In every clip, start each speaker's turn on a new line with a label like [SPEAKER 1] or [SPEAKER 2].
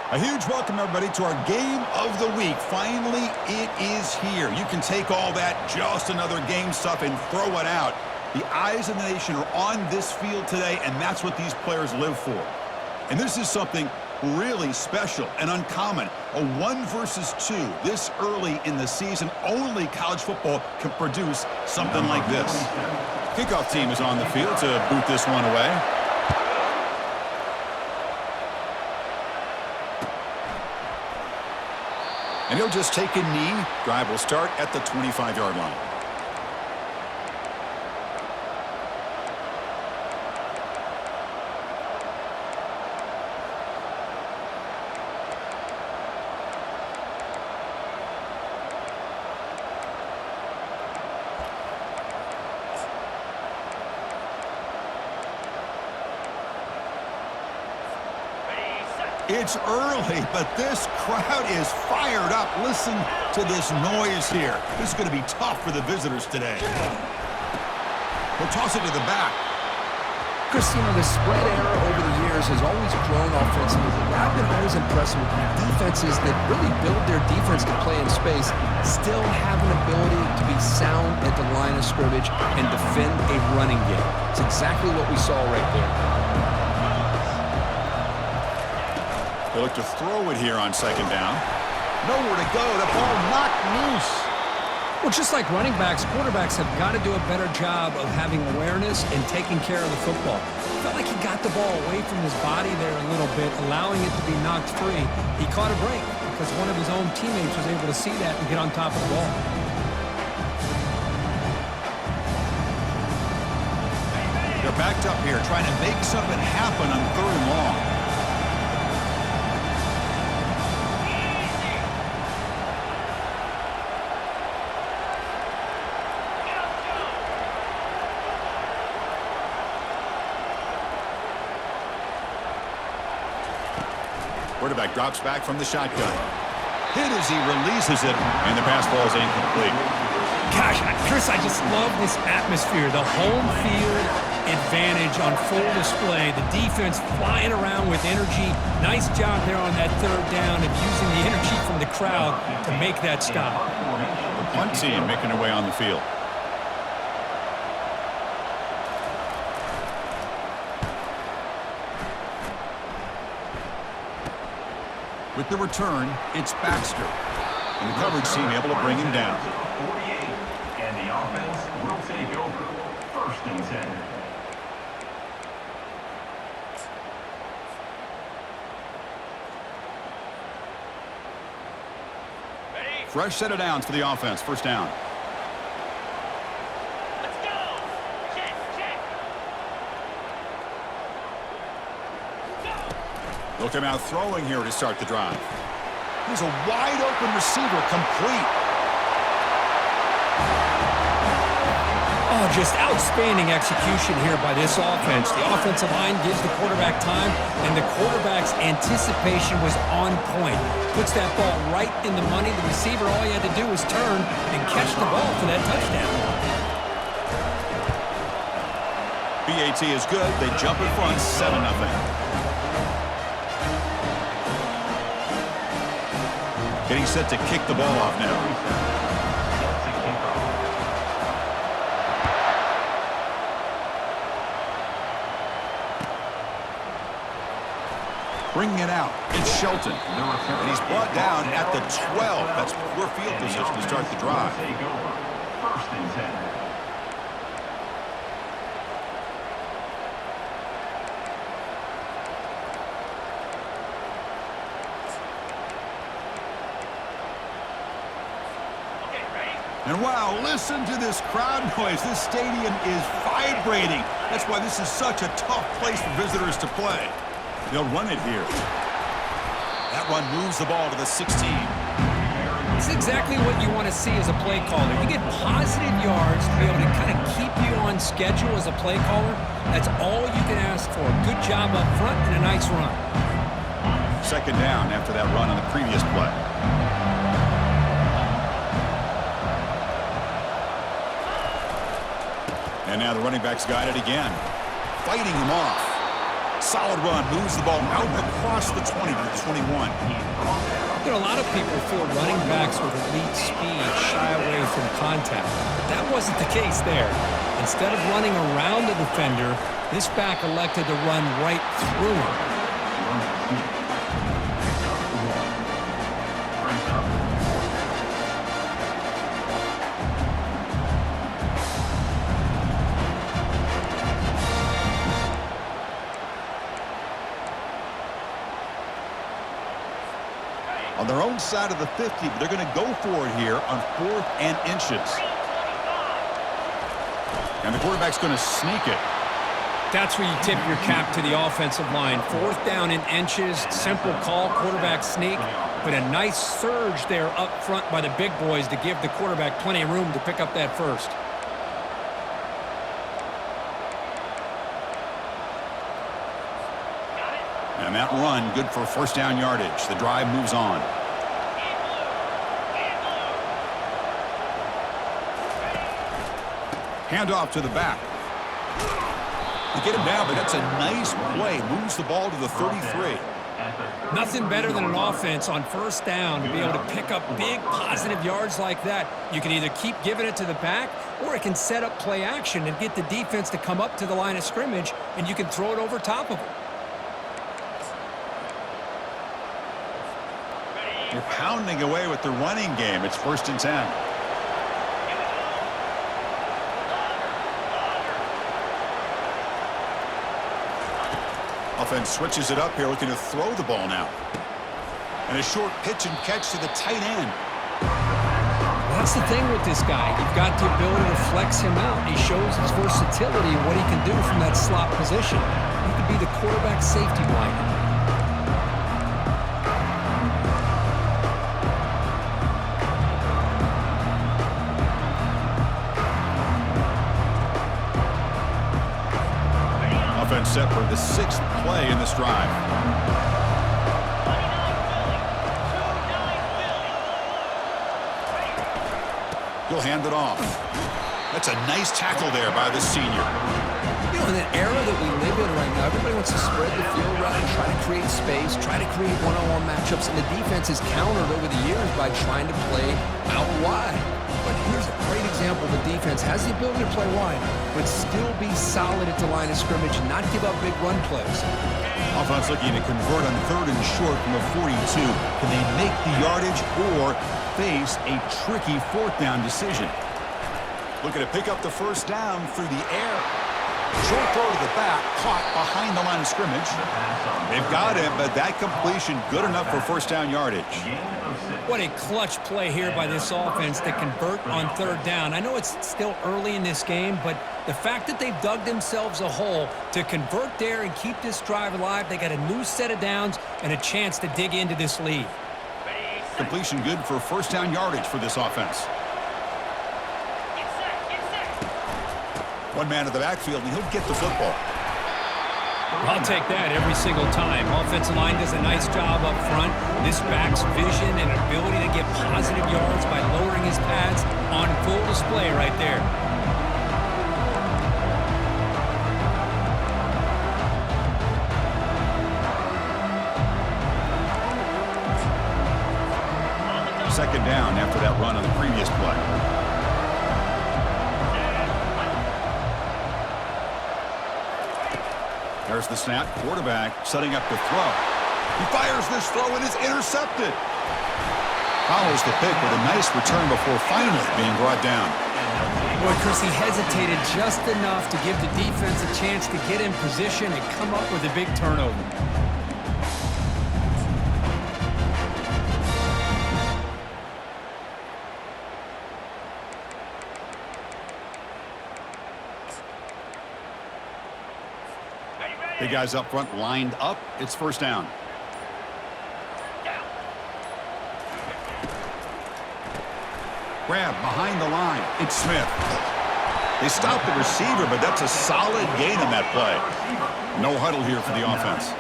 [SPEAKER 1] A huge welcome, everybody, to our game of the week. Finally, it is here. You can take all that just another game stuff and throw it out. The eyes of the nation are on this field today, and that's what these players live for. And this is something really special and uncommon. A 1 versus 2 this early in the season. Only college football can produce something like this. Kickoff team is on the field to boot this one away. And he'll just take a knee. Drive will start at the 25-yard line. It's early, but this crowd is fired up. Listen to this noise here. This is going to be tough for the visitors today. He'll toss it to the back.
[SPEAKER 2] Chris, the spread error over the years has always grown offensively. I've been always impressed with defenses that really build their defense to play in space, still have an ability to be sound at the line of scrimmage and defend a running game. It's exactly what we saw right there.
[SPEAKER 1] They look to throw it here on second down. Nowhere to go. The ball knocked loose.
[SPEAKER 3] Well, just like running backs, quarterbacks have got to do a better job of having awareness and taking care of the football. I felt like he got the ball away from his body there a little bit, allowing it to be knocked free. He caught a break because one of his own teammates was able to see that and get on top of the ball.
[SPEAKER 1] They're backed up here trying to make something happen on 3rd and long. Quarterback drops back from the shotgun. Hit as he releases it, and the pass falls incomplete.
[SPEAKER 3] Gosh, Chris, I just love this atmosphere. The home field advantage on full display. The defense flying around with energy. Nice job there on that 3rd down of using the energy from the crowd to make that stop.
[SPEAKER 1] The punt team making their way on the field. With the return, it's Baxter. And the coverage team able to bring him down.
[SPEAKER 4] 48, and the offense will take over. 1st and 10.
[SPEAKER 1] Fresh set of downs for the offense. 1st down. They'll come out throwing here to start the drive. Here's a wide-open receiver, complete.
[SPEAKER 3] Oh, just outstanding execution here by this offense. The offensive line gives the quarterback time, and the quarterback's anticipation was on point. Puts that ball right in the money. The receiver, all he had to do was turn and catch the ball for that touchdown.
[SPEAKER 1] BAT is good. They jump in front, 7-0. Getting set to kick the ball off now. Bringing it out, it's Shelton. And he's brought down at the 12. That's poor field position to start the drive.
[SPEAKER 4] 1st and 10.
[SPEAKER 1] And wow, listen to this crowd noise. This stadium is vibrating. That's why this is such a tough place for visitors to play. They'll run it here. That run moves the ball to the 16.
[SPEAKER 3] It's exactly what you want to see as a play caller. You get positive yards to be able to kind of keep you on schedule as a play caller. That's all you can ask for. Good job up front and a nice run.
[SPEAKER 1] 2nd down after that run on the previous play. And now the running back's got it again. Fighting him off. Solid run, moves the ball out across the 20 to the 21.
[SPEAKER 3] You know, a lot of people feel running backs with elite speed shy away from contact. But that wasn't the case there. Instead of running around the defender, this back elected to run right through him.
[SPEAKER 1] On their own side of the 50, but they're going to go for it here on 4th and inches. And the quarterback's going to sneak it.
[SPEAKER 3] That's where you tip your cap to the offensive line. 4th down in inches, simple call, quarterback sneak, but a nice surge there up front by the big boys to give the quarterback plenty of room to pick up that first.
[SPEAKER 1] And that run, good for first down yardage. The drive moves on. Handoff to the back. They get him down, but that's a nice play. Moves the ball to the 33.
[SPEAKER 3] Nothing better than an offense on first down to be able to pick up big positive yards like that. You can either keep giving it to the back, or it can set up play action and get the defense to come up to the line of scrimmage, and you can throw it over top of them.
[SPEAKER 1] You're pounding away with the running game. It's 1st and 10. Offense switches it up here, looking to throw the ball now. And a short pitch and catch to the tight end.
[SPEAKER 3] That's the thing with this guy. You've got the ability to flex him out. He shows his versatility and what he can do from that slot position. He could be the quarterback safety blanket.
[SPEAKER 1] Offense set for the 6th play in this drive. He'll hand it off. That's a nice tackle there by the senior.
[SPEAKER 2] You know, in an era that we live in right now, everybody wants to spread the field around, try to create space, try to create one-on-one matchups, and the defense has countered over the years by trying to play out wide. But here's a great example. The defense has the ability to play wide, but still be solid at the line of scrimmage and not give up big run plays.
[SPEAKER 1] Offense looking to convert on 3rd and short from a 42. Can they make the yardage or face a tricky 4th down decision? Looking to pick up the first down through the air. Short throw to the back, caught behind the line of scrimmage. They've got him, but that completion good enough for first down yardage.
[SPEAKER 3] What a clutch play here by this offense to convert on 3rd down. I know it's still early in this game, but the fact that they've dug themselves a hole to convert there and keep this drive alive, they got a new set of downs and a chance to dig into this lead.
[SPEAKER 1] Completion good for first down yardage for this offense. One man in the backfield, and he'll get the football.
[SPEAKER 3] I'll take that every single time. Offensive line does a nice job up front. This back's vision and ability to get positive yards by lowering his pads on full display right there.
[SPEAKER 1] Second down after that run on the previous play. There's the snap. Quarterback setting up the throw. He fires this throw and is intercepted. Follows the pick with a nice return before finally being brought down.
[SPEAKER 3] Boy, Chris, he hesitated just enough to give the defense a chance to get in position and come up with a big turnover.
[SPEAKER 1] Big guys up front lined up. It's first down. Grab behind the line. It's Smith. They stopped the receiver, but that's a solid gain on that play. No huddle here for the offense.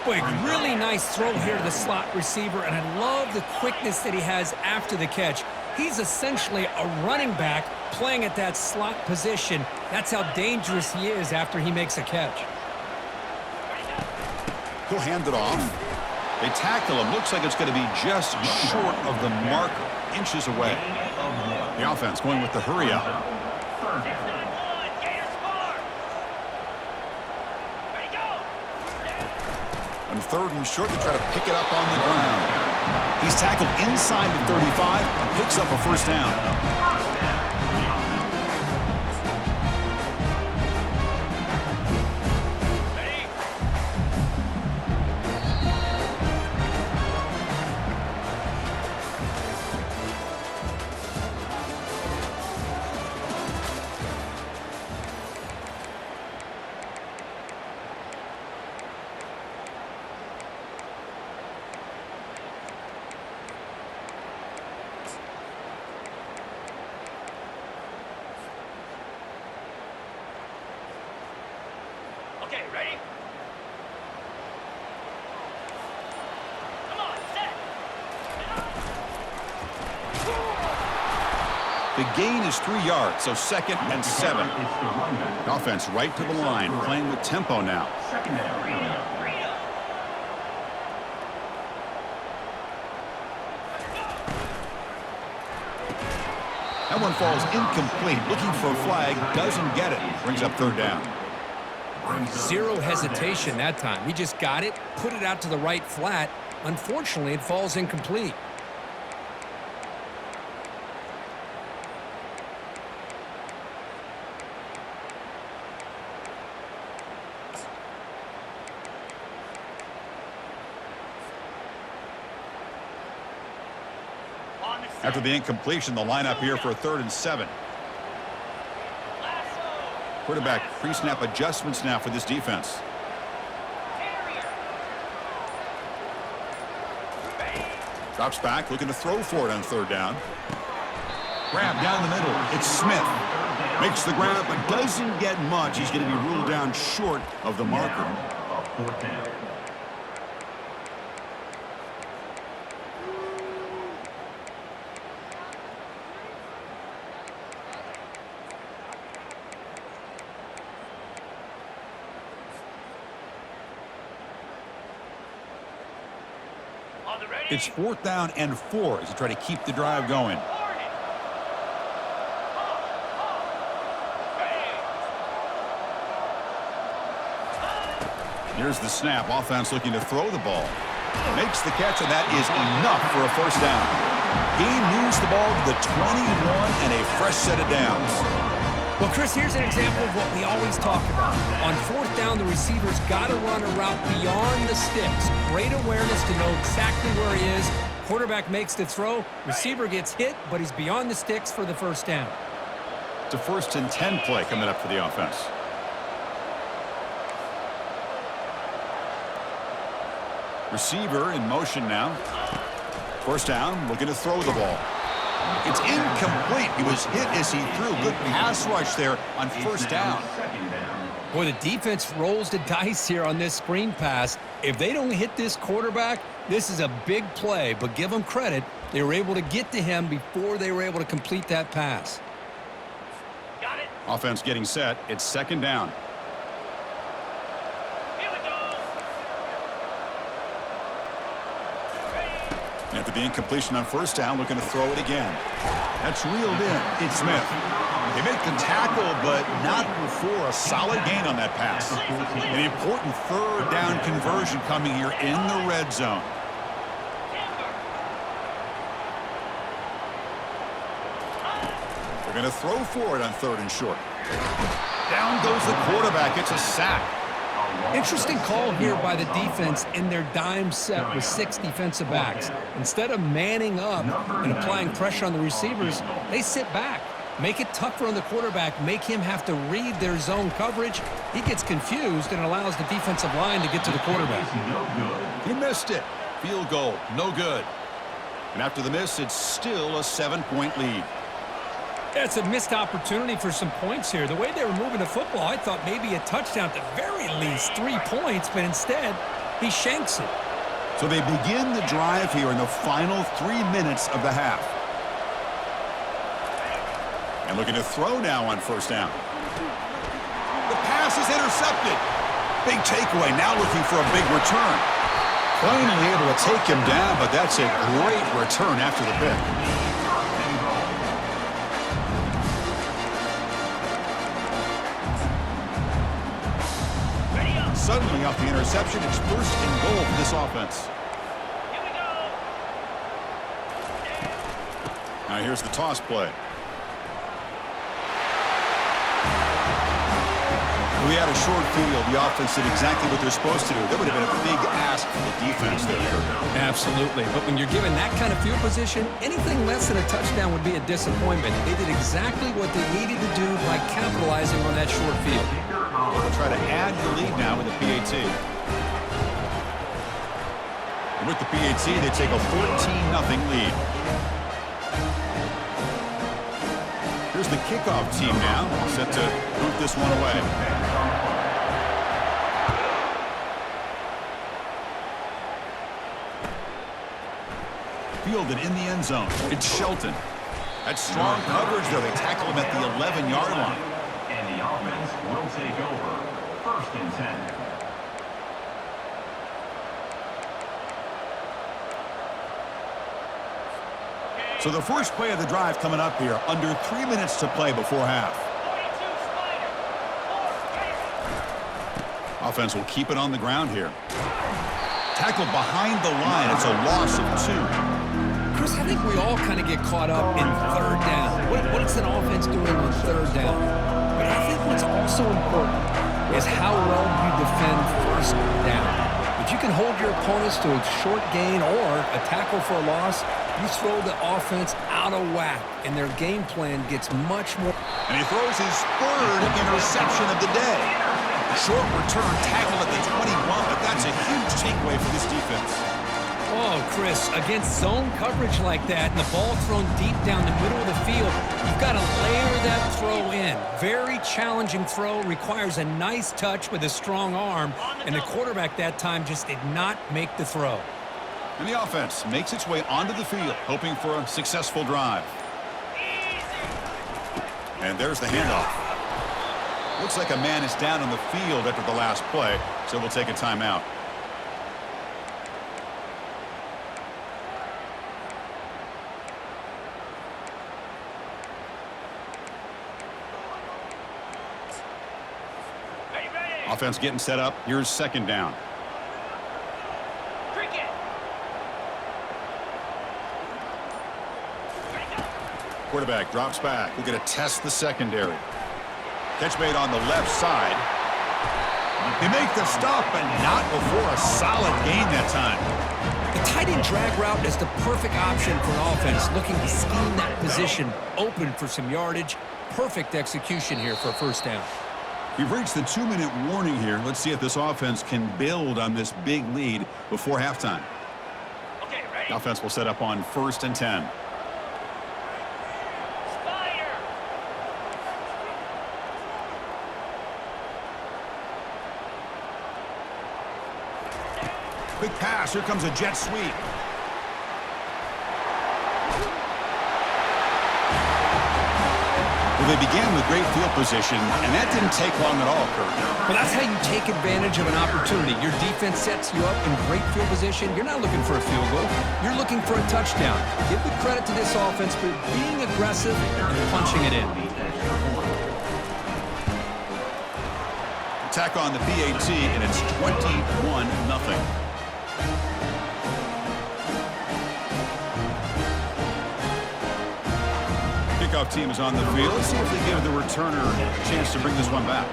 [SPEAKER 3] Boy, really nice throw here to the slot receiver, and I love the quickness that he has after the catch. He's essentially a running back playing at that slot position. That's how dangerous he is after he makes a catch.
[SPEAKER 1] He'll hand it off. They tackle him. Looks like it's going to be just short of the marker, inches away. The offense going with the hurry up. On third and short, they try to pick it up on the ground. He's tackled inside the 35 and picks up a first down.
[SPEAKER 5] Okay, ready? Come on, set.
[SPEAKER 1] The gain is 3 yards, so 2nd and 7. Offense right to the line, playing with tempo now.
[SPEAKER 4] Second down.
[SPEAKER 1] That one falls incomplete. Looking for a flag, doesn't get it. Brings up 3rd down.
[SPEAKER 3] Zero hesitation that time. He just got it, put it out to the right flat. Unfortunately, it falls incomplete.
[SPEAKER 5] On the set.
[SPEAKER 1] After the incompletion, the lineup here for a 3rd and 7.
[SPEAKER 5] Lasso.
[SPEAKER 1] Quarterback pre-snap adjustments now for this defense.
[SPEAKER 5] Carrier.
[SPEAKER 1] Drops back, looking to throw for it on 3rd down. Grab down the middle. It's Smith. Makes the grab, but doesn't get much. He's going to be ruled down short of the marker.
[SPEAKER 4] A 4th down.
[SPEAKER 5] On the ready.
[SPEAKER 1] It's 4th down and 4 as they try to keep the drive going. Here's the snap. Offense looking to throw the ball. Makes the catch, and that is enough for a first down. Gain moves the ball to the 21 and a fresh set of downs.
[SPEAKER 3] Well, Chris, here's an example of what we always talk about. On 4th down, the receiver's got to run a route beyond the sticks. Great awareness to know exactly where he is. Quarterback makes the throw. Receiver gets hit, but he's beyond the sticks for the first down.
[SPEAKER 1] It's a 1st and 10 play coming up for the offense. Receiver in motion now. First down, looking to throw the ball. It's incomplete. He was hit as he threw. Good pass rush there on first down.
[SPEAKER 4] Second down.
[SPEAKER 3] Boy, the defense rolls the dice here on this screen pass. If they don't hit this quarterback, this is a big play, but give them credit. They were able to get to him before they were able to complete that pass.
[SPEAKER 5] Got it.
[SPEAKER 1] Offense getting set. It's 2nd down.
[SPEAKER 5] Here we go.
[SPEAKER 1] After the incompletion on first down, looking to throw it again. That's reeled in. It's Smith. They make the tackle, but not before a solid gain on that pass. An important 3rd down conversion coming here in the red zone. They're going to throw for it on 3rd and short. Down goes the quarterback. It's a sack.
[SPEAKER 3] Interesting call here by the defense in their dime set with 6 defensive backs. Instead of manning up and applying pressure on the receivers, they sit back. Make it tougher on the quarterback, make him have to read their zone coverage. He gets confused and allows the defensive line to get to the quarterback.
[SPEAKER 1] He missed it. Field goal, no good. And after the miss, it's still a 7-point lead.
[SPEAKER 3] That's a missed opportunity for some points here. The way they were moving the football, I thought maybe a touchdown at the very least, 3 points, but instead, he shanks it.
[SPEAKER 1] So they begin the drive here in the final 3 minutes of the half. And looking to throw now on first down. The pass is intercepted. Big takeaway, now looking for a big return. Finally able to take him down, but that's a great return after the pick.
[SPEAKER 5] Ready up.
[SPEAKER 1] Suddenly off the interception, it's first and goal for this offense.
[SPEAKER 5] Here we go.
[SPEAKER 1] Now here's the toss play. If we had a short field, the offense did exactly what they're supposed to do. That would have been a big ask for the defense there.
[SPEAKER 3] Absolutely. But when you're given that kind of field position, anything less than a touchdown would be a disappointment. They did exactly what they needed to do by capitalizing on that short field.
[SPEAKER 1] They'll try to add the lead now with the PAT. And with the PAT, they take a 14-0 lead. Here's the kickoff team now, set to boot this one away. Fielded in the end zone. It's Shelton. That's strong coverage, though. They tackle him at the 11-yard line.
[SPEAKER 4] And the offense will take over. First and 10.
[SPEAKER 1] So the first play of the drive coming up here, under 3 minutes to play before half.
[SPEAKER 5] 42 Spider. 4
[SPEAKER 1] Offense will keep it on the ground here. Tackled behind the line. It's a loss of 2.
[SPEAKER 3] Chris, I think we all kind of get caught up in third down. What's an offense doing on third down? But I think what's also important is how well you defend first down. If you can hold your opponents to a short gain or a tackle for a loss, you throw the offense out of whack, and their game plan gets much more.
[SPEAKER 1] And he throws his third interception of the day. Short return tackle at the 21, but that's a huge takeaway for this defense.
[SPEAKER 3] Oh, Chris, against zone coverage like that and the ball thrown deep down the middle of the field, you've got to layer that throw in. Very challenging throw, requires a nice touch with a strong arm, and the quarterback that time just did not make the throw.
[SPEAKER 1] And the offense makes its way onto the field, hoping for a successful drive. And there's the handoff. Looks like a man is down on the field after the last play, so we'll take a timeout. Offense getting set up. Here's second down.
[SPEAKER 5] Cricket.
[SPEAKER 1] Quarterback drops back. We're going to test the secondary. Catch made on the left side. They make the stop, but not before a solid gain that time.
[SPEAKER 3] The tight end drag route is the perfect option for an offense looking to scheme that position open for some yardage. Perfect execution here for a first down.
[SPEAKER 1] We've reached the 2-minute warning here. Let's see if this offense can build on this big lead before halftime.
[SPEAKER 5] Okay, ready?
[SPEAKER 1] The offense will set up on 1st and 10.
[SPEAKER 5] Spider.
[SPEAKER 1] Quick pass. Here comes a jet sweep. Well, they began with great field position, and that didn't take long at all, Kurt.
[SPEAKER 3] Well, that's how you take advantage of an opportunity. Your defense sets you up in great field position. You're not looking for a field goal. You're looking for a touchdown. Give the credit to this offense for being aggressive and punching it in.
[SPEAKER 1] Attack on the PAT, and it's 21-0. Kickoff team is on the field. Let's see if they give the returner a chance to bring this one back.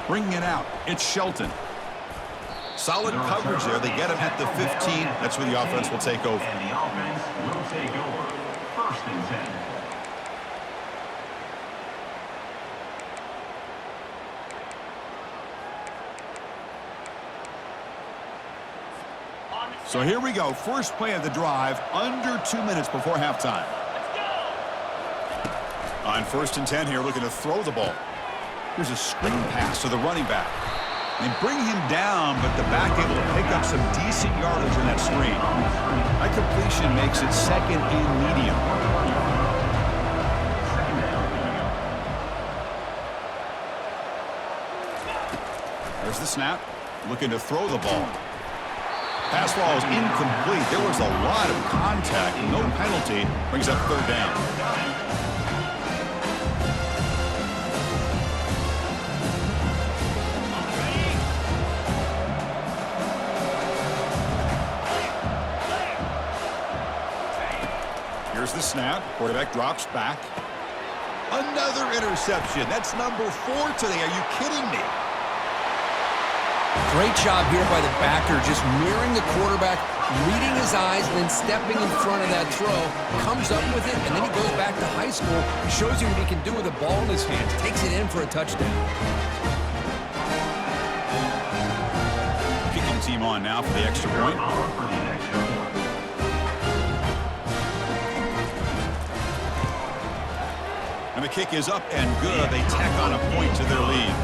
[SPEAKER 1] Bringing it out, it's Shelton. Solid coverage there. They get him at the 15. That's where the offense will take over.
[SPEAKER 4] And the offense will take over. First and 10.
[SPEAKER 1] So here we go. First play of the drive, under 2 minutes before halftime. On 1st and 10 here, looking to throw the ball. Here's a screen pass to the running back. They bring him down, but the back able to pick up some decent yardage in that screen. That completion makes it 2nd and medium. There's the snap. Looking to throw the ball. Pass ball is incomplete. There was a lot of contact. No penalty. Brings up third down. Here's the snap. Quarterback drops back. Another interception. That's number 4 today. Are you kidding me?
[SPEAKER 2] Great job here by the backer, just mirroring the quarterback, reading his eyes, and then stepping in front of that throw. Comes up with it, and then he goes back to high school, shows you what he can do with the ball in his hands, takes it in for a touchdown.
[SPEAKER 1] Kicking team on now for the extra point. And the kick is up and good. They tack on a point to their lead.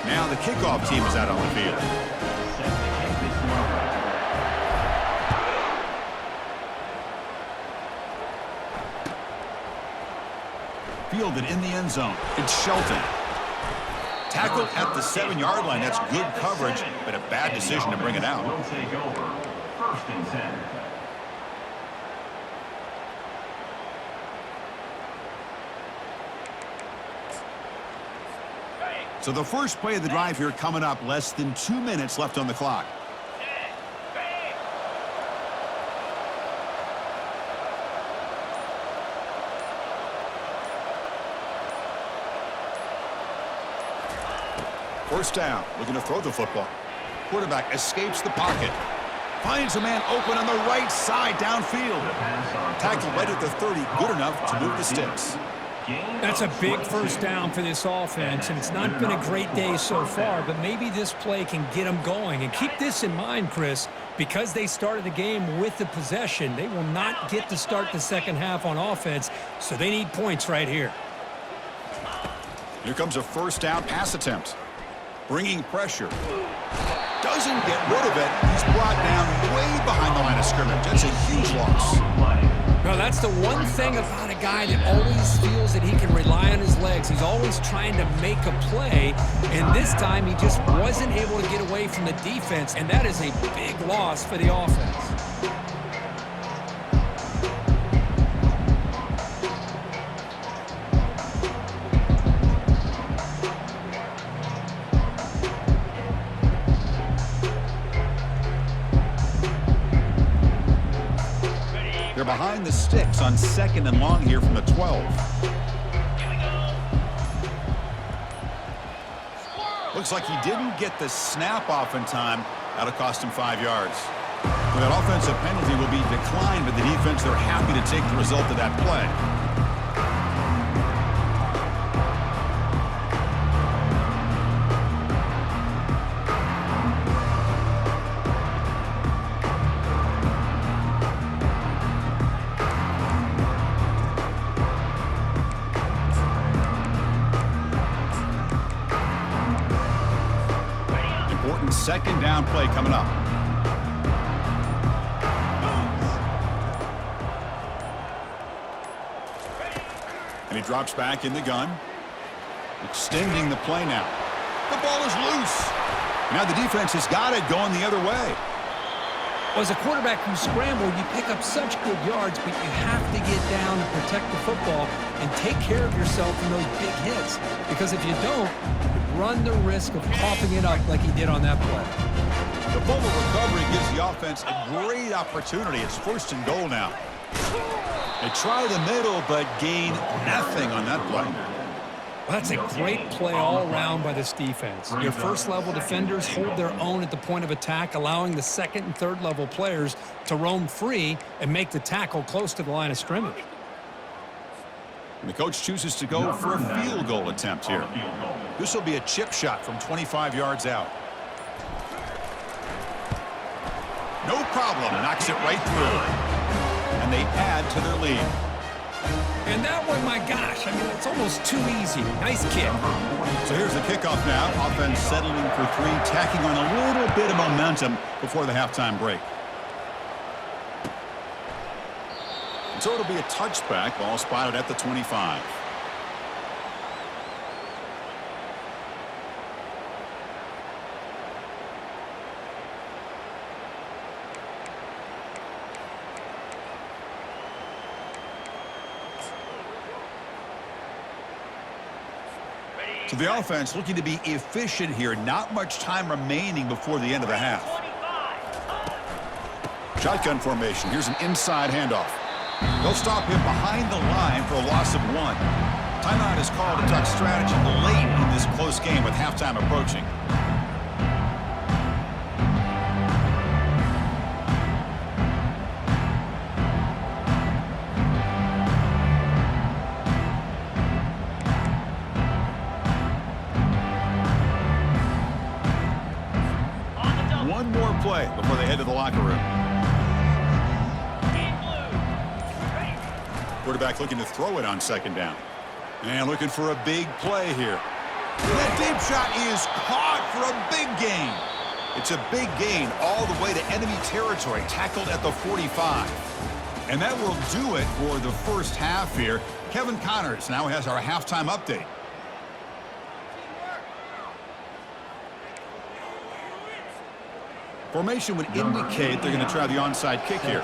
[SPEAKER 1] Now the kickoff team is out on the field. Fielded in the end zone. It's Shelton. Tackled at the 7-yard line. That's good coverage, but a bad decision to bring it out.
[SPEAKER 4] Will take over. 1st and 10.
[SPEAKER 1] So the first play of the drive here coming up. Less than 2 minutes left on the clock. First down. Looking to throw the football. Quarterback escapes the pocket. Finds a man open on the right side downfield. Tackle right at the 30. Good enough to move the sticks.
[SPEAKER 3] That's a big first down for this offense, and it's not been a great day so far, but maybe this play can get them going. And keep this in mind, Chris, because they started the game with the possession, they will not get to start the second half on offense, so they need points right here.
[SPEAKER 1] Here comes a first down pass attempt. Bringing pressure. Doesn't get rid of it. He's brought down way behind the line of scrimmage. That's a huge loss.
[SPEAKER 3] No, that's the one thing about a guy that always feels that he can rely on his legs. He's always trying to make a play, and this time he just wasn't able to get away from the defense, and that is a big loss for the offense.
[SPEAKER 1] They're behind the sticks on 2nd and long here from the 12. Looks like he didn't get the snap off in time. That'll cost him 5 yards. So that offensive penalty will be declined, but the defense, they're happy to take the result of that play. Second down play coming up. And he drops back in the gun. Extending the play now. The ball is loose. Now the defense has got it going the other way.
[SPEAKER 3] Well, as a quarterback who scramble, you pick up such good yards, but you have to get down and protect the football and take care of yourself in those big hits. Because if you don't, you run the risk of coughing it up like he did on that play.
[SPEAKER 1] The fumble recovery gives the offense a great opportunity. It's 1st and goal now. They try the middle, but gain nothing on that play.
[SPEAKER 3] Well, that's a great play all around by this defense. Your first-level defenders hold their own at the point of attack, allowing the second and third-level players to roam free and make the tackle close to the line of scrimmage.
[SPEAKER 1] And the coach chooses to go for a field goal attempt here. This will be a chip shot from 25 yards out. No problem. Knocks it right through. And they add to their lead.
[SPEAKER 3] And that one, my gosh, I mean, it's almost too easy. Nice kick.
[SPEAKER 1] So here's the kickoff now. Offense settling for 3, tacking on a little bit of momentum before the halftime break. And so it'll be a touchback. Ball spotted at the 25. So the offense looking to be efficient here. Not much time remaining before the end of the half.
[SPEAKER 5] 25.
[SPEAKER 1] Shotgun formation. Here's an inside handoff. They'll stop him behind the line for a loss of 1. Timeout is called to talk strategy late in this close game with halftime approaching. One more play before they head to the locker room.
[SPEAKER 5] Deep blue. Ready.
[SPEAKER 1] Quarterback looking to throw it on second down. And looking for a big play here. That deep shot is caught for a big gain. It's a big gain all the way to enemy territory, tackled at the 45. And that will do it for the first half here. Kevin Connors now has our halftime update. Formation would indicate they're going to try the onside kick here.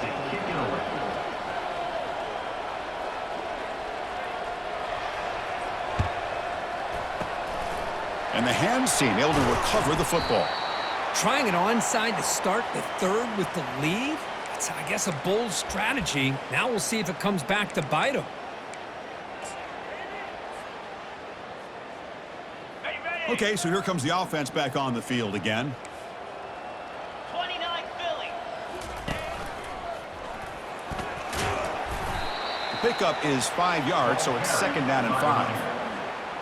[SPEAKER 1] And the hands team able to recover the football.
[SPEAKER 3] Trying it onside to start the third with the lead? It's, I guess, a bold strategy. Now we'll see if it comes back to bite them.
[SPEAKER 5] Ready.
[SPEAKER 1] Okay, so here comes the offense back on the field again.
[SPEAKER 5] 29 Philly.
[SPEAKER 1] The pickup is 5 yards, so it's second down and 5.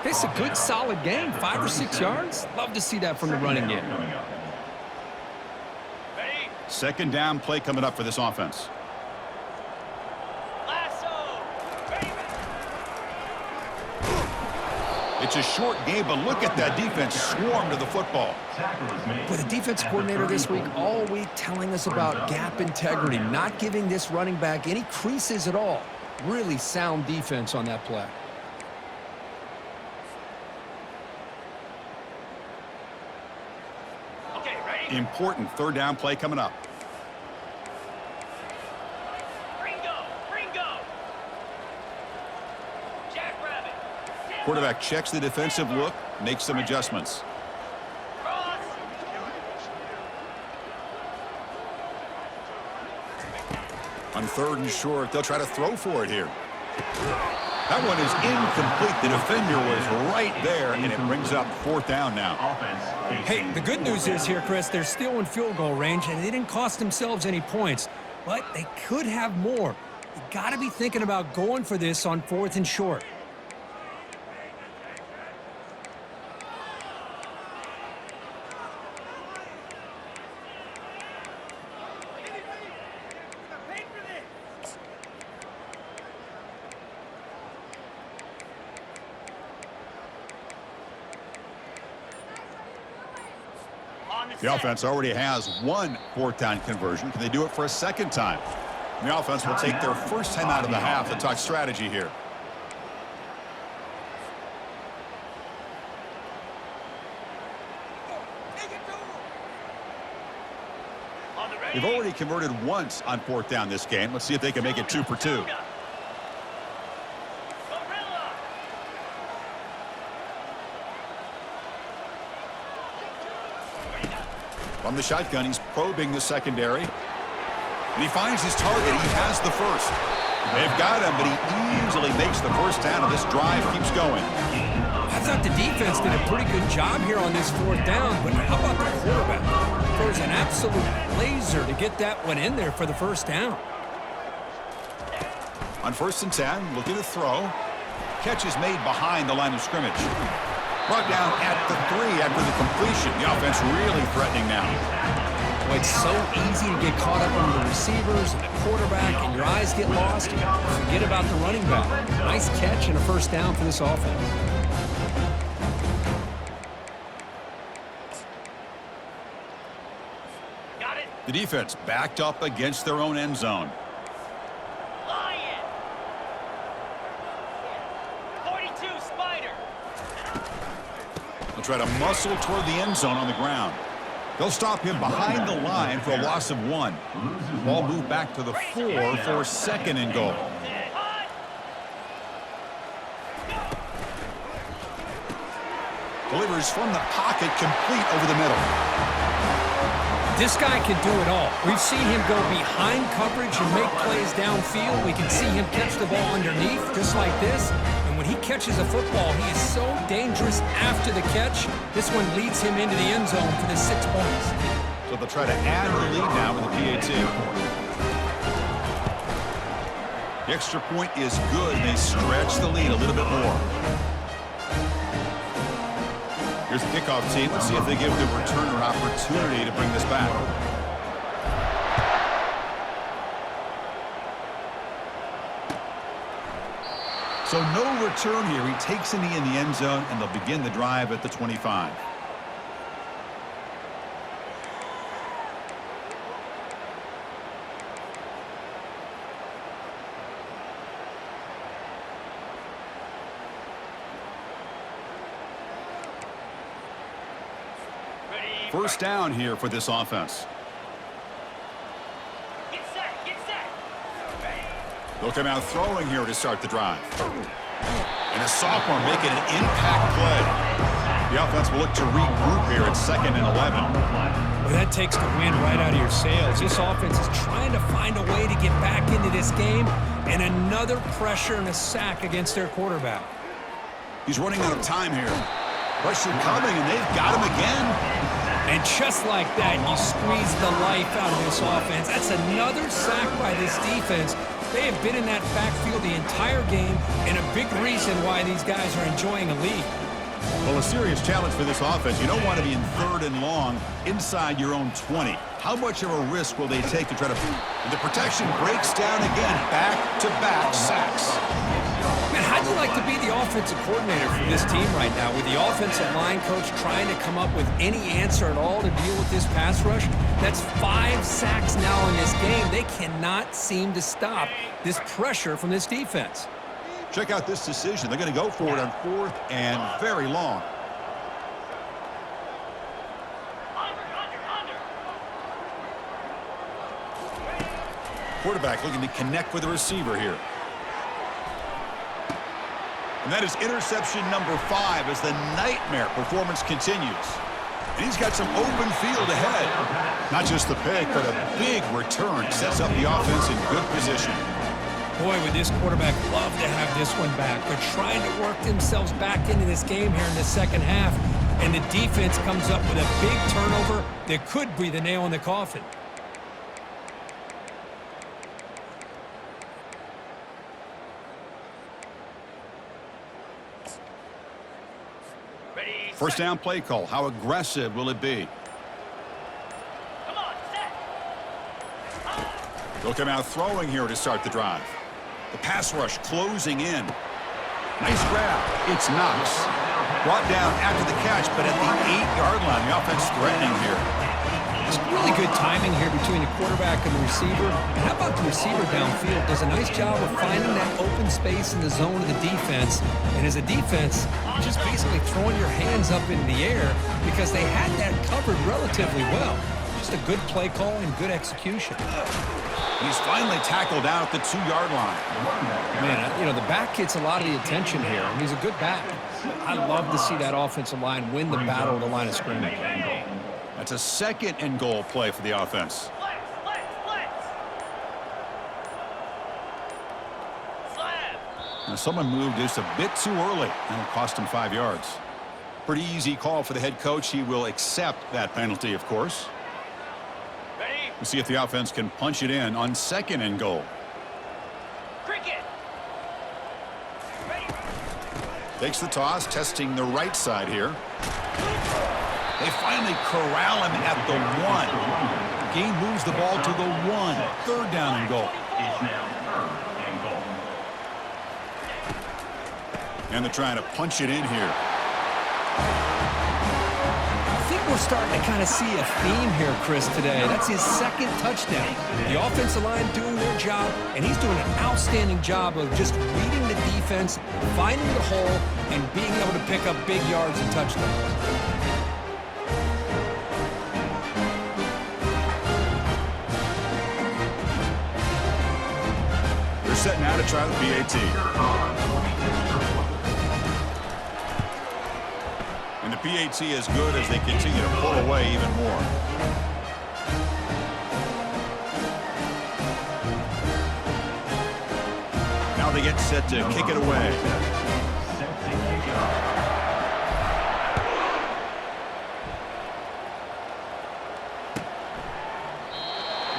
[SPEAKER 2] It's a good, solid game. 5 or 6 yards. Love to see that from the running game.
[SPEAKER 5] Ready.
[SPEAKER 1] Second down play coming up for this offense.
[SPEAKER 5] Lasso. Ready.
[SPEAKER 1] It's a short game, but look at that defense swarm to the football.
[SPEAKER 2] With the defense coordinator this week, all week telling us about gap integrity, not giving this running back any creases at all. Really sound defense on that play.
[SPEAKER 5] Okay, ready.
[SPEAKER 1] Important third down play coming up.
[SPEAKER 5] Ringo. Jackrabbit.
[SPEAKER 1] Quarterback checks the defensive look, makes some adjustments.
[SPEAKER 5] Cross.
[SPEAKER 1] On third and short, they'll try to throw for it here. That one is incomplete. The defender was right there, and it brings up fourth down now.
[SPEAKER 3] Hey, the good news is here, Chris, they're still in field goal range, and they didn't cost themselves any points. But they could have more. You got to be thinking about going for this on fourth and short.
[SPEAKER 1] The offense already has one fourth down conversion. Can they do it for a second time? The offense will take their first time out of the half to talk strategy here. They've already converted once on fourth down this game. Let's see if they can make it 2 for 2.
[SPEAKER 5] Gorilla.
[SPEAKER 1] From the shotgun, he's probing the secondary. And he finds his target. He has the first. They've got him, but he easily makes the first down, and this drive keeps going.
[SPEAKER 3] I thought the defense did a pretty good job here on this fourth down, but how about the quarterback? Throws an absolute laser to get that one in there for the first down.
[SPEAKER 1] On 1st and 10, looking to throw. Catch is made behind the line of scrimmage. Brought down at the 3 after the completion. The offense really threatening now.
[SPEAKER 2] Well, it's so easy to get caught up on the receivers and the quarterback, and your eyes get lost. Forget about the running back. Nice catch and a first down for this offense.
[SPEAKER 5] Got it.
[SPEAKER 1] The defense backed up against their own end zone.
[SPEAKER 5] Lion. 42 Spider.
[SPEAKER 1] They'll try to muscle toward the end zone on the ground. They'll stop him behind the line for a loss of 1. Ball moved back to the 4 for second and goal.
[SPEAKER 5] Hot.
[SPEAKER 1] Delivers from the pocket, complete over the middle.
[SPEAKER 3] This guy can do it all. We've seen him go behind coverage and make plays downfield. We can see him catch the ball underneath, just like this. And when he catches a football, he is so dangerous after the catch. This one leads him into the end zone for the 6 points.
[SPEAKER 1] So they'll try to add the lead now in the PAT. The extra point is good. They stretch the lead a little bit more. Here's the kickoff team. Let's see if they give the returner opportunity to bring this back. So no return here. He takes a knee in the end zone, and they'll begin the drive at the 25. First down here for this offense.
[SPEAKER 5] Get set, get set.
[SPEAKER 1] They'll come out throwing here to start the drive. And a sophomore making an impact play. The offense will look to regroup here at 2nd and 11.
[SPEAKER 3] Well, that takes the wind right out of your sails. This offense is trying to find a way to get back into this game, and another pressure and a sack against their quarterback.
[SPEAKER 1] He's running out of time here. Pressure coming, and they've got him again.
[SPEAKER 3] And just like that, you squeeze the life out of this offense. That's another sack by this defense. They have been in that backfield the entire game, and a big reason why these guys are enjoying a lead.
[SPEAKER 1] Well, a serious challenge for this offense. You don't want to be in 3rd and long inside your own 20. How much of a risk will they take to try to... And the protection breaks down again. Back-to-back sacks.
[SPEAKER 3] Man, how'd you like to be the offensive coordinator for this team right now, with the offensive line coach trying to come up with any answer at all to deal with this pass rush? That's 5 sacks now in this game. They cannot seem to stop this pressure from this defense.
[SPEAKER 1] Check out this decision. They're going to go for it on 4th and very long.
[SPEAKER 5] Under.
[SPEAKER 1] Quarterback looking to connect with the receiver here. And that is interception number 5 as the nightmare performance continues. And he's got some open field ahead. Not just the pick, but a big return sets up the offense in good position.
[SPEAKER 3] Boy, would this quarterback love to have this one back. They're trying to work themselves back into this game here in the second half, and the defense comes up with a big turnover that could be the nail in the coffin.
[SPEAKER 5] Ready,
[SPEAKER 1] First
[SPEAKER 5] set.
[SPEAKER 1] down play call. How aggressive will it be?
[SPEAKER 5] Come on, set.
[SPEAKER 1] They'll come out throwing here to start the drive. The pass rush closing in. Nice grab. It's Knox. Brought down after the catch, but at the 8-yard line, the offense threatening here.
[SPEAKER 3] It's really good timing here between the quarterback and the receiver. And how about the receiver downfield? Does a nice job of finding that open space in the zone of the defense. And as a defense, you're just basically throwing your hands up in the air because they had that covered relatively well. Just a good play call and good execution.
[SPEAKER 1] He's finally tackled out at the 2-yard line.
[SPEAKER 3] Man, you know, the back gets a lot of the attention here, and he's a good back. I love to see that offensive line win the battle of the line of scrimmage.
[SPEAKER 1] That's a 2nd and goal play for the offense.
[SPEAKER 5] Flex. Slab.
[SPEAKER 1] Now, someone moved just a bit too early, and it'll cost him 5 yards. Pretty easy call for the head coach. He will accept that penalty, of course.
[SPEAKER 5] Ready,
[SPEAKER 1] We'll see if the offense can punch it in on 2nd and goal.
[SPEAKER 5] cricket. Ready.
[SPEAKER 1] Takes the toss, testing the right side here. They finally corral him at the 1. Game moves the ball to the 1. 3rd down and goal.
[SPEAKER 4] It's now 3rd and goal.
[SPEAKER 1] And they're trying to punch it in here.
[SPEAKER 3] I think we're starting to kind of see a theme here, Chris, today. That's his 2nd touchdown. The offensive line doing their job, and he's doing an outstanding job of just reading the defense, finding the hole, and being able to pick up big yards and touchdowns.
[SPEAKER 1] They're set now to try the PAT. And the PAT is good as they continue to pull away even more. Now they get set to kick it away.
[SPEAKER 4] Set to kick it off.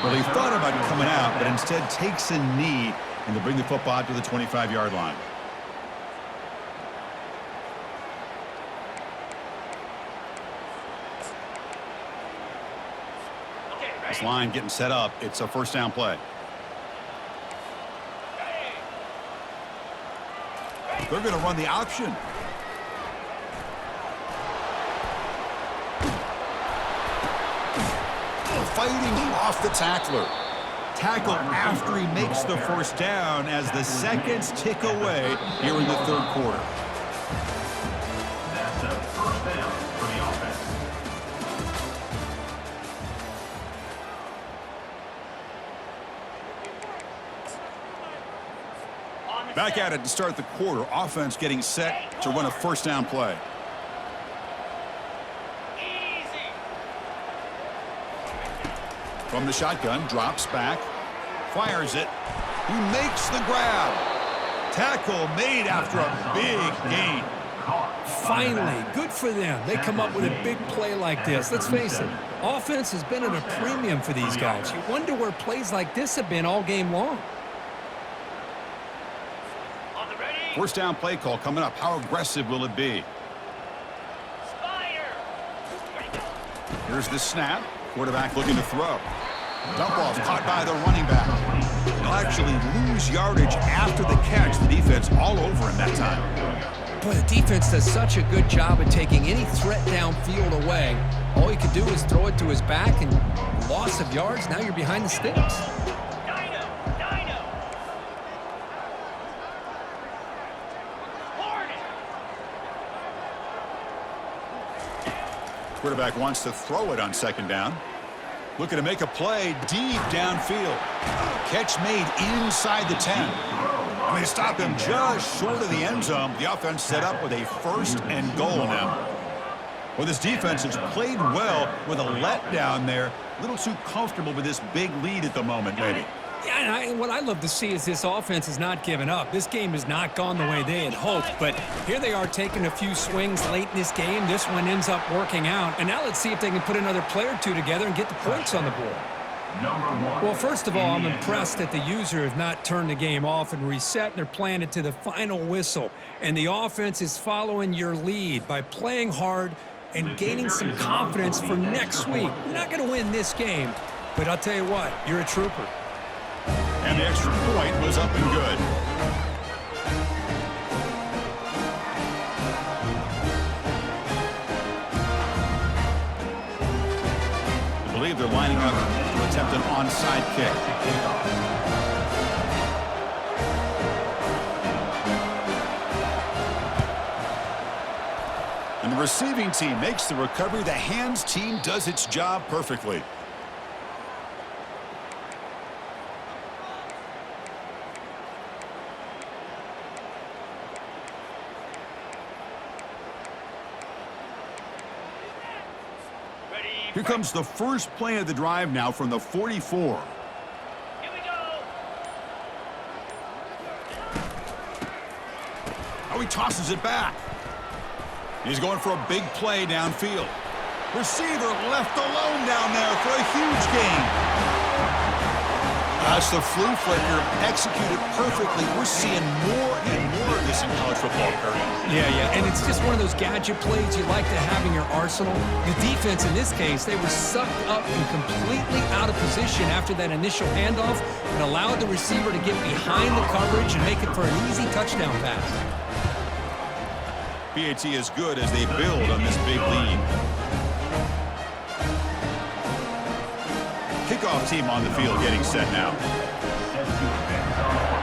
[SPEAKER 1] Well, he thought about coming out, but instead takes a knee, and to bring the football out to the 25-yard line.
[SPEAKER 5] Okay,
[SPEAKER 1] This
[SPEAKER 5] ready?
[SPEAKER 1] line getting set up. It's a first down play. They're going to run the option. Fighting off the tackler. Tackle after he makes the first down as the seconds tick away here in the third quarter.
[SPEAKER 4] That's a first down for the offense.
[SPEAKER 5] On the
[SPEAKER 1] Back
[SPEAKER 5] set.
[SPEAKER 1] at it to start the quarter. Offense getting set to run a first down play.
[SPEAKER 5] Easy.
[SPEAKER 1] From the shotgun, drops back, fires it. He makes the grab. Tackle made after a big gain.
[SPEAKER 3] Finally, good for them. They come up with a big play like this. Let's face it, offense has been at a premium for these guys. You wonder where plays like this have been all game long.
[SPEAKER 5] On the ready.
[SPEAKER 1] First down play call coming up. How aggressive will it be?
[SPEAKER 5] Spire. Ready, go.
[SPEAKER 1] Here's the snap. Quarterback looking to throw. Dump off caught by the running back. He'll actually lose yardage after the catch. The defense all over him that time.
[SPEAKER 2] Boy, the defense does such a good job of taking any threat downfield away. All he could do is throw it to his back, and loss of yards, now you're behind the sticks.
[SPEAKER 5] Dino. Hornet.
[SPEAKER 1] Quarterback wants to throw it on second down. Looking to make a play deep downfield. Catch made inside the 10. And they stop him just short of the end zone. The offense set up with a first and goal now. Well, this defense has played well with a letdown there. A little too comfortable with this big lead at the moment, maybe.
[SPEAKER 3] Yeah, and what I love to see is this offense has not given up. This game has not gone the way they had hoped, but here they are taking a few swings late in this game. This one ends up working out, and now let's see if they can put another play or two together and get the points on the board.
[SPEAKER 4] Number one.
[SPEAKER 3] Well, first of all, I'm impressed that the user have not turned the game off and reset, and they're playing it to the final whistle. And the offense is following your lead by playing hard and gaining some confidence for next week. You're not going to win this game, but I'll tell you what, you're a trooper.
[SPEAKER 1] And the extra point was up and good. I believe they're lining up to attempt an onside kick. And the receiving team makes the recovery. The hands team does its job perfectly.
[SPEAKER 5] Ready.
[SPEAKER 1] Here comes the first play of the drive now from the 44.
[SPEAKER 5] Here we go.
[SPEAKER 1] Oh, he tosses it back. He's going for a big play downfield. Receiver left alone down there for a huge gain. That's the flu flicker executed perfectly. We're seeing more and more of this in college football, Curry.
[SPEAKER 3] Yeah, and it's just one of those gadget plays you like to have in your arsenal. The defense in this case, they were sucked up and completely out of position after that initial handoff and allowed the receiver to get behind the coverage and make it for an easy touchdown pass.
[SPEAKER 1] PAT is good as they build on this big lead. Kickoff team on the field getting set now.
[SPEAKER 4] Set to advance on the football.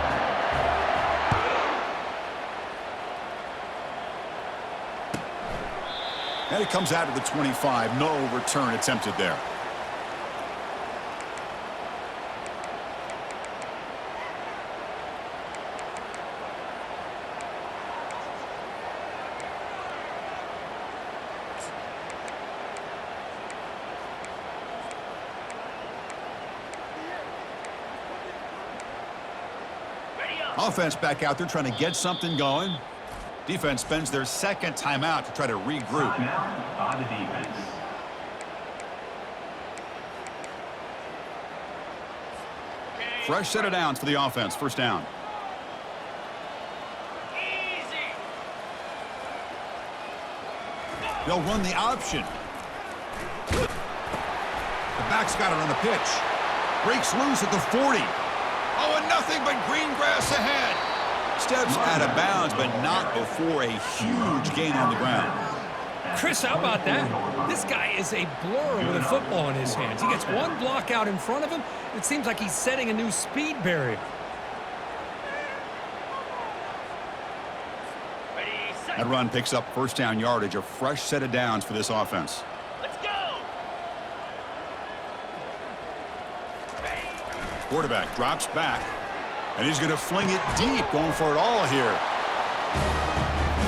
[SPEAKER 1] And it comes out of the 25. No return attempted there. Offense back out there trying to get something going. Defense spends their second timeout to try to regroup.
[SPEAKER 4] Timeout by the defense.
[SPEAKER 1] Fresh set of downs for the offense. First down.
[SPEAKER 5] Easy.
[SPEAKER 1] They'll run the option. The back's got it on the pitch. Breaks loose at the 40. Oh, and nothing but green grass ahead. Steps out of bounds, but not before a huge gain on the ground.
[SPEAKER 3] Chris, how about that? This guy is a blur with a football in his hands. He gets one block out in front of him. It seems like he's setting a new speed barrier.
[SPEAKER 5] Ready, set.
[SPEAKER 1] That run picks up first down yardage, a fresh set of downs for this offense.
[SPEAKER 5] Let's go.
[SPEAKER 1] Quarterback drops back, and he's going to fling it deep, going for it all here.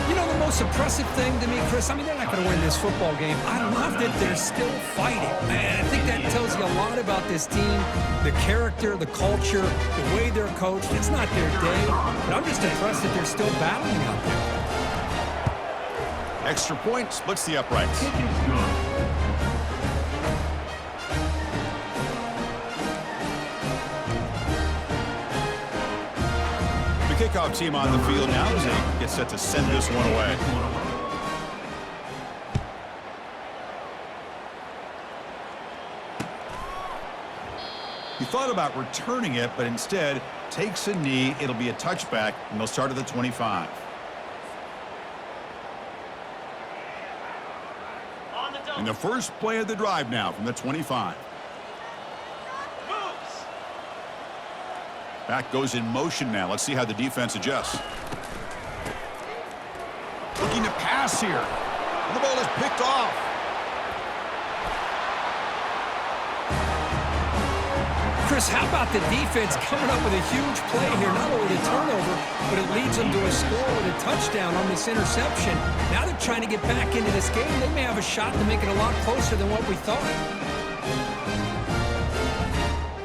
[SPEAKER 3] You know, the most impressive thing to me, Chris, I mean, they're not going to win this football game. I love that they're still fighting. And I think that tells you a lot about this team, the character, the culture, the way they're coached. It's not their day, but I'm just impressed that they're still battling out there.
[SPEAKER 1] Extra point splits the uprights.
[SPEAKER 4] Kick is good.
[SPEAKER 1] The kickoff team on the field now as they get set to send this one away. He thought about returning it, but instead takes a knee. It'll be a touchback, and they'll start at the 25.
[SPEAKER 5] On the
[SPEAKER 1] And the
[SPEAKER 5] double.
[SPEAKER 1] first play of the drive now from the 25.
[SPEAKER 5] Moves.
[SPEAKER 1] Back goes in motion now. Let's see how the defense adjusts. Looking to pass here. And the ball is picked off.
[SPEAKER 3] Chris, how about the defense coming up with a huge play here? Not only the turnover, but it leads them to a score with a touchdown on this interception. Now they're trying to get back into this game. They may have a shot to make it a lot closer than what we thought.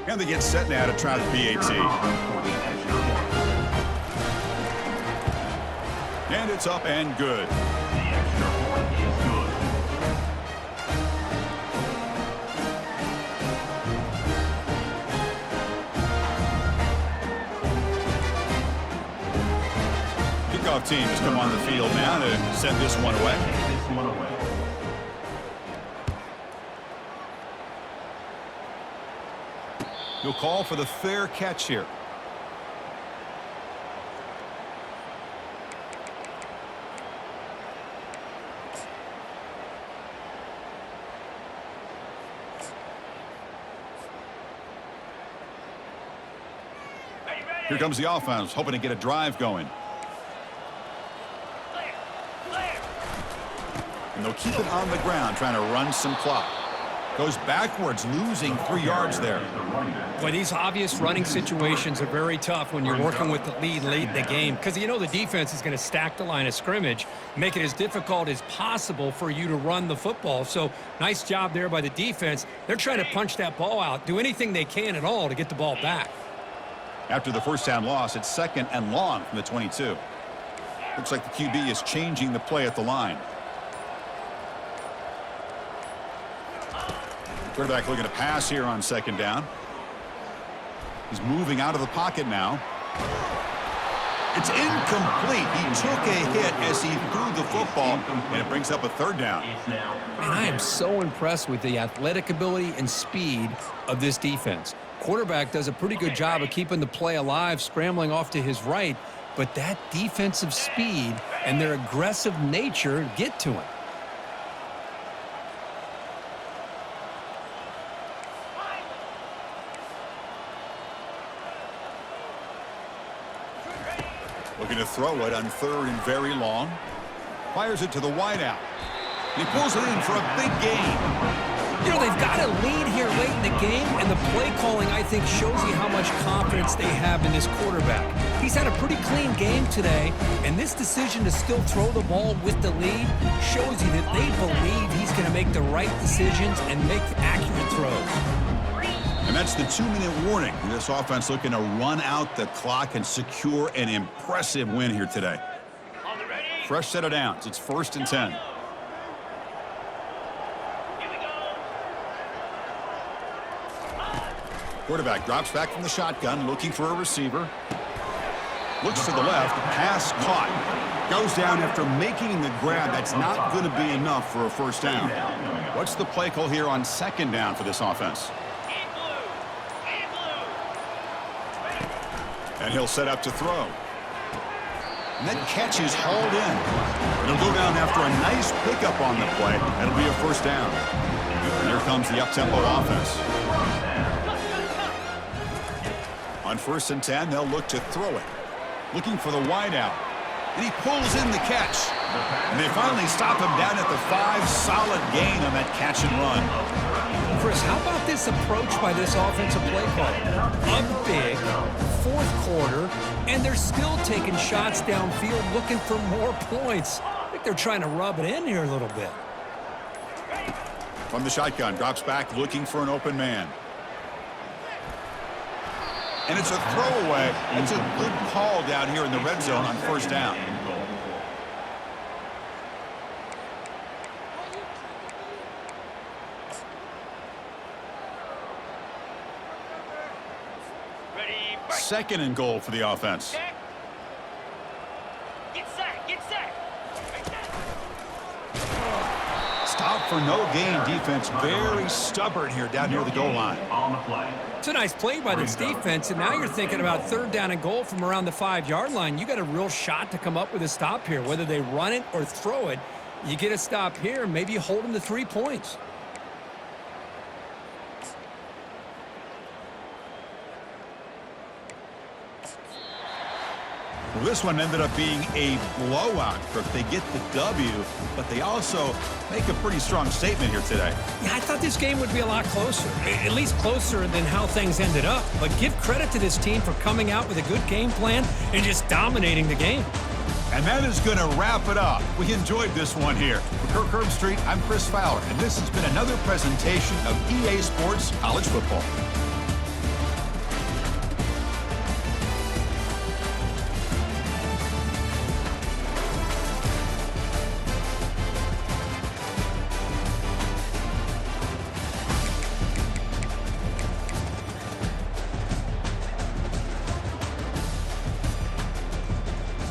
[SPEAKER 1] And they get set now to try the PAT. And it's up and good.
[SPEAKER 4] The extra point is good.
[SPEAKER 1] Kickoff team has come on the field now to send this one away.
[SPEAKER 4] Take this one away.
[SPEAKER 1] He'll call for the fair catch here.
[SPEAKER 5] Ready, ready.
[SPEAKER 1] Here comes the offense, hoping to get a drive going.
[SPEAKER 5] Clear. Clear.
[SPEAKER 1] And they'll keep it on the ground, trying to run some clock. Goes backwards, losing 3 yards there.
[SPEAKER 3] Boy, these obvious running situations are very tough when you're working with the lead late in the game because you know the defense is going to stack the line of scrimmage, make it as difficult as possible for you to run the football. So nice job there by the defense. They're trying to punch that ball out, do anything they can at all to get the ball back.
[SPEAKER 1] After the first down loss, it's second and long from the 22. Looks like the QB is changing the play at the line. Quarterback looking to pass here on second down. He's moving out of the pocket now. It's incomplete. He took a hit as he threw the football, and it brings up a third down.
[SPEAKER 4] It's now
[SPEAKER 3] And I am so impressed with the athletic ability and speed of this defense. Quarterback does a pretty good job of keeping the play alive, scrambling off to his right, but that defensive speed and their aggressive nature get to him.
[SPEAKER 1] Looking to throw it on third and very long. Fires it to the wideout. He pulls it in for a big gain.
[SPEAKER 3] You know, they've got a lead here late in the game, and the play calling, I think, shows you how much confidence they have in this quarterback. He's had a pretty clean game today, and this decision to still throw the ball with the lead shows you that they believe he's going to make the right decisions and make accurate throws.
[SPEAKER 1] And that's the 2-minute warning. This offense looking to run out the clock and secure an impressive win here today.
[SPEAKER 5] On the ready.
[SPEAKER 1] Fresh set of downs. It's 1st and 10.
[SPEAKER 5] Here we go.
[SPEAKER 1] Quarterback drops back from the shotgun, looking for a receiver. Looks to the left. Pass caught. Goes down after making the grab. That's not going to be enough for a first down. What's the play call here on 2nd down for this offense?
[SPEAKER 5] In blue. In blue.
[SPEAKER 1] And he'll set up to throw. And that catch is hauled in. It'll go down after a nice pickup on the play. That'll be a first down. And here comes the up-tempo offense. On 1st and 10, they'll look to throw it. Looking for the wide out. And he pulls in the catch. And they finally stop him down at the 5. Solid gain on that catch and run.
[SPEAKER 3] Chris, how about this approach by this offensive play caller? Up big, 4th quarter, and they're still taking shots downfield looking for more points. I think they're trying to rub it in here a little bit.
[SPEAKER 1] From the shotgun, drops back looking for an open man. And it's a throwaway. It's a good call down here in the red zone on 1st down.
[SPEAKER 5] Ready. Break.
[SPEAKER 1] 2nd and goal for the offense.
[SPEAKER 5] Check. Get set. Get set. Right set.
[SPEAKER 1] Stop for no gain defense. Very stubborn here down near the goal line.
[SPEAKER 4] On the play.
[SPEAKER 3] It's a nice play by this defense, and now you're thinking about 3rd down and goal from around the 5-yard line. You got a real shot to come up with a stop here. Whether they run it or throw it, you get a stop here, maybe you hold them to 3 points.
[SPEAKER 1] Well, this one ended up being a blowout. They get the W, but they also make a pretty strong statement here today.
[SPEAKER 3] Yeah, I thought this game would be a lot closer, at least closer than how things ended up. But give credit to this team for coming out with a good game plan and just dominating the game.
[SPEAKER 1] And that is going to wrap it up. We enjoyed this one here. For Kirk Herbstreit, I'm Chris Fowler, and this has been another presentation of EA Sports College Football.